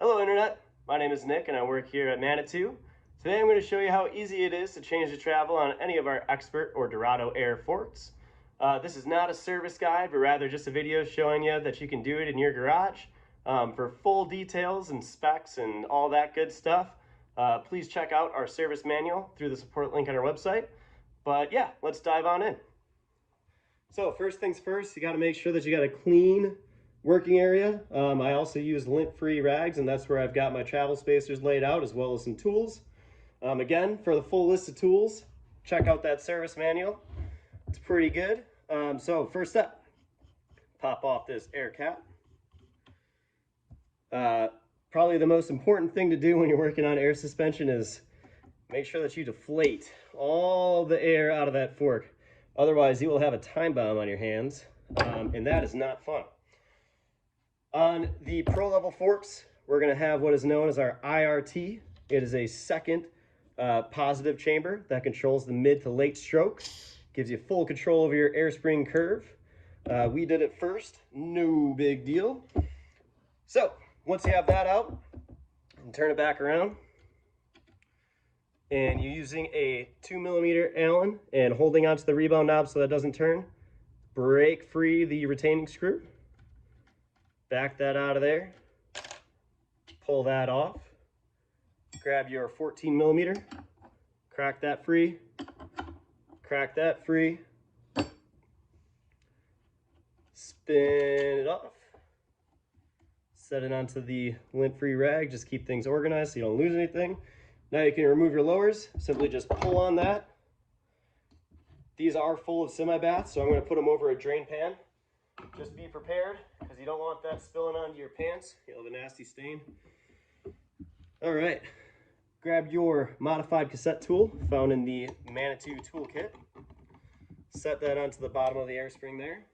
Hello Internet, my name is Nick and I work here at Manitou. Today I'm going to show you how easy it is to change the travel on any of our Expert or Dorado air forks. This is not a service guide, but rather just a video showing you that you can do it in your garage. For full details and specs and all that good stuff, please check out our service manual through the support link on our website. But yeah, let's dive on in. So first things first, you got to make sure that you got a clean working area. I also use lint-free rags, and that's where I've got my travel spacers laid out, as well as some tools. Again, for the full list of tools, check out that service manual. It's pretty good. So first up, pop off this air cap. Probably the most important thing to do when you're working on air suspension is make sure that you deflate all the air out of that fork. Otherwise, you will have a time bomb on your hands, and that is not fun. On the pro level forks, we're going to have what is known as our IRT. It is a second positive chamber that controls the mid to late stroke. Gives you full control over your air spring curve. We did it first, no big deal. So once you have that out, you can turn it back around. And you're using a 2mm Allen and holding onto the rebound knob so that doesn't turn. Break free the retaining screw. Back that out of there, pull that off, grab your 14mm, crack that free, spin it off, set it onto the lint-free rag, just keep things organized so you don't lose anything. Now you can remove your lowers, simply just pull on that. These are full of semi-baths, so I'm going to put them over a drain pan. Just be prepared, because you don't want that spilling onto your pants. You'll have a nasty stain. All right, grab your modified cassette tool found in the Manitou toolkit. Set that onto the bottom of the air spring there.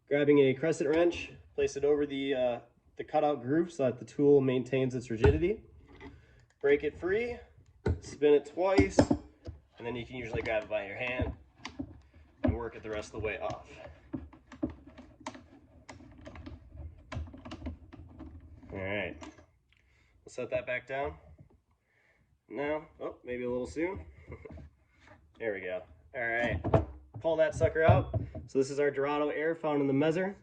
Grabbing a crescent wrench, place it over the cutout groove so that the tool maintains its rigidity. Break it free, spin it twice, and then you can usually grab it by your hand and work it the rest of the way off. All right, we'll set that back down. Now, oh, maybe a little soon. There we go. All right, pull that sucker out. So this is our Dorado air found in the Mezzer.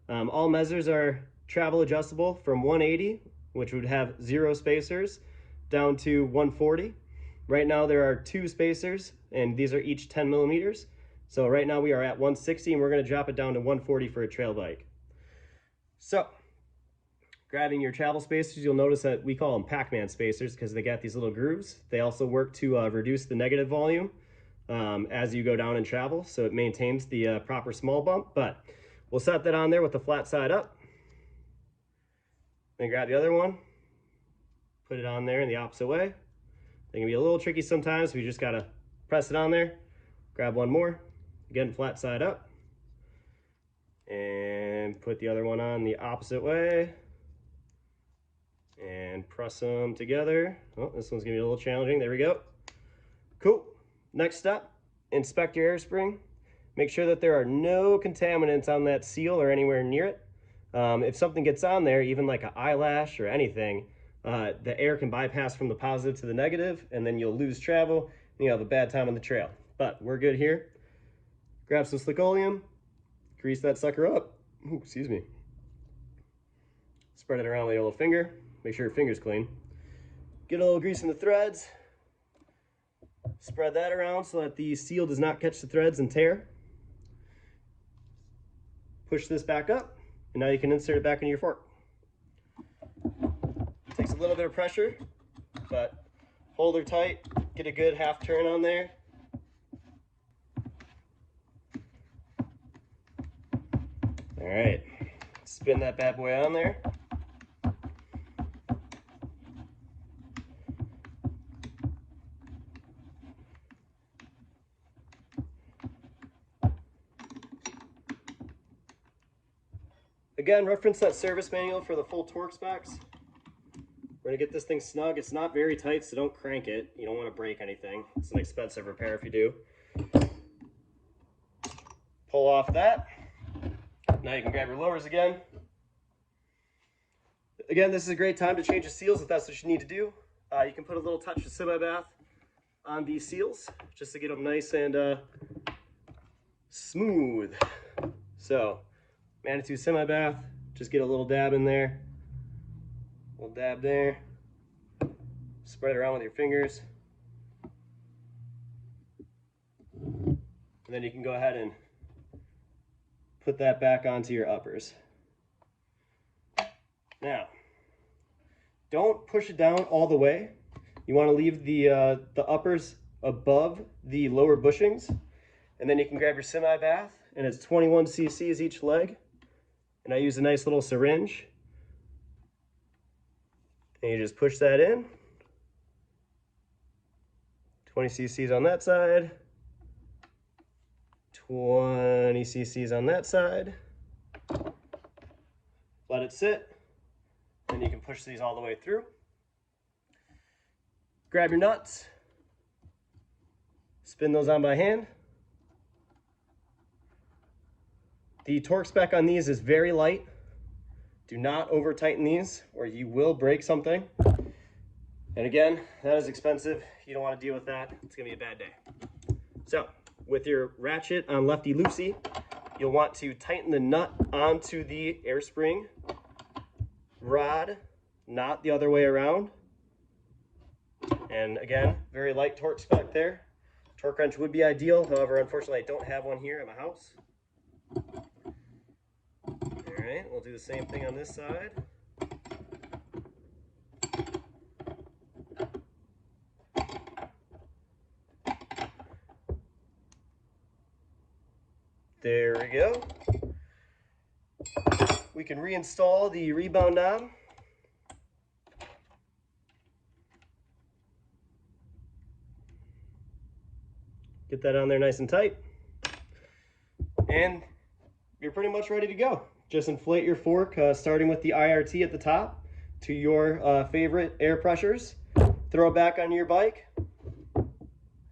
All Mezzers are travel adjustable from 180, which would have 0 spacers, down to 140. Right now there are 2 spacers, and these are each 10mm. So right now we are at 160, and we're going to drop it down to 140 for a trail bike. So, grabbing your travel spacers, you'll notice that we call them Pac-Man spacers because they got these little grooves. They also work to reduce the negative volume as you go down and travel, so it maintains the proper small bump. But we'll set that on there with the flat side up. Then grab the other one, put it on there in the opposite way. They can be a little tricky sometimes, so you just gotta press it on there. Grab one more, again flat side up, and put the other one on the opposite way. And press them together. Oh, this one's gonna be a little challenging. There we go. Cool. Next step, inspect your air spring. Make sure that there are no contaminants on that seal or anywhere near it. If something gets on there, even like an eyelash or anything, the air can bypass from the positive to the negative, and then you'll lose travel and you'll have a bad time on the trail. But we're good here. Grab some slick oleum, grease that sucker up. Ooh, excuse me. Spread it around with your little finger. Make sure your finger's clean. Get a little grease in the threads. Spread that around so that the seal does not catch the threads and tear. Push this back up, and now you can insert it back into your fork. It takes a little bit of pressure, but hold her tight. Get a good half turn on there. All right, spin that bad boy on there. Again, reference that service manual for the full torque specs. We're gonna get this thing snug. It's not very tight, so don't crank it. You don't want to break anything. It's an expensive repair if you do. Pull off that. Now you can grab your lowers again. Again, this is a great time to change the seals if that's what you need to do. You can put a little touch of semi-bath on these seals just to get them nice and smooth. So, Manitou semi-bath, just get a little dab in there, a little dab there, spread it around with your fingers, and then you can go ahead and put that back onto your uppers. Now, don't push it down all the way. You want to leave the uppers above the lower bushings, and then you can grab your semi-bath, and it's 21 cc's each leg. And I use a nice little syringe, and you just push that in. 20 cc's on that side, 20 cc's on that side. Let it sit, and you can push these all the way through. Grab your nuts, spin those on by hand. The torque spec on these is very light. Do not over tighten these or you will break something. And again, that is expensive. You don't want to deal with that. It's gonna be a bad day. So with your ratchet on lefty loosey, you'll want to tighten the nut onto the air spring rod, not the other way around. And again, very light torque spec there. Torque wrench would be ideal. However, unfortunately, I don't have one here at my house. All right, we'll do the same thing on this side. There we go. We can reinstall the rebound knob. Get that on there nice and tight. And you're pretty much ready to go. Just inflate your fork, starting with the IRT at the top to your favorite air pressures. Throw it back onto your bike.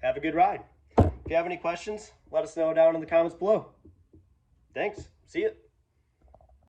Have a good ride. If you have any questions, let us know down in the comments below. Thanks. See you.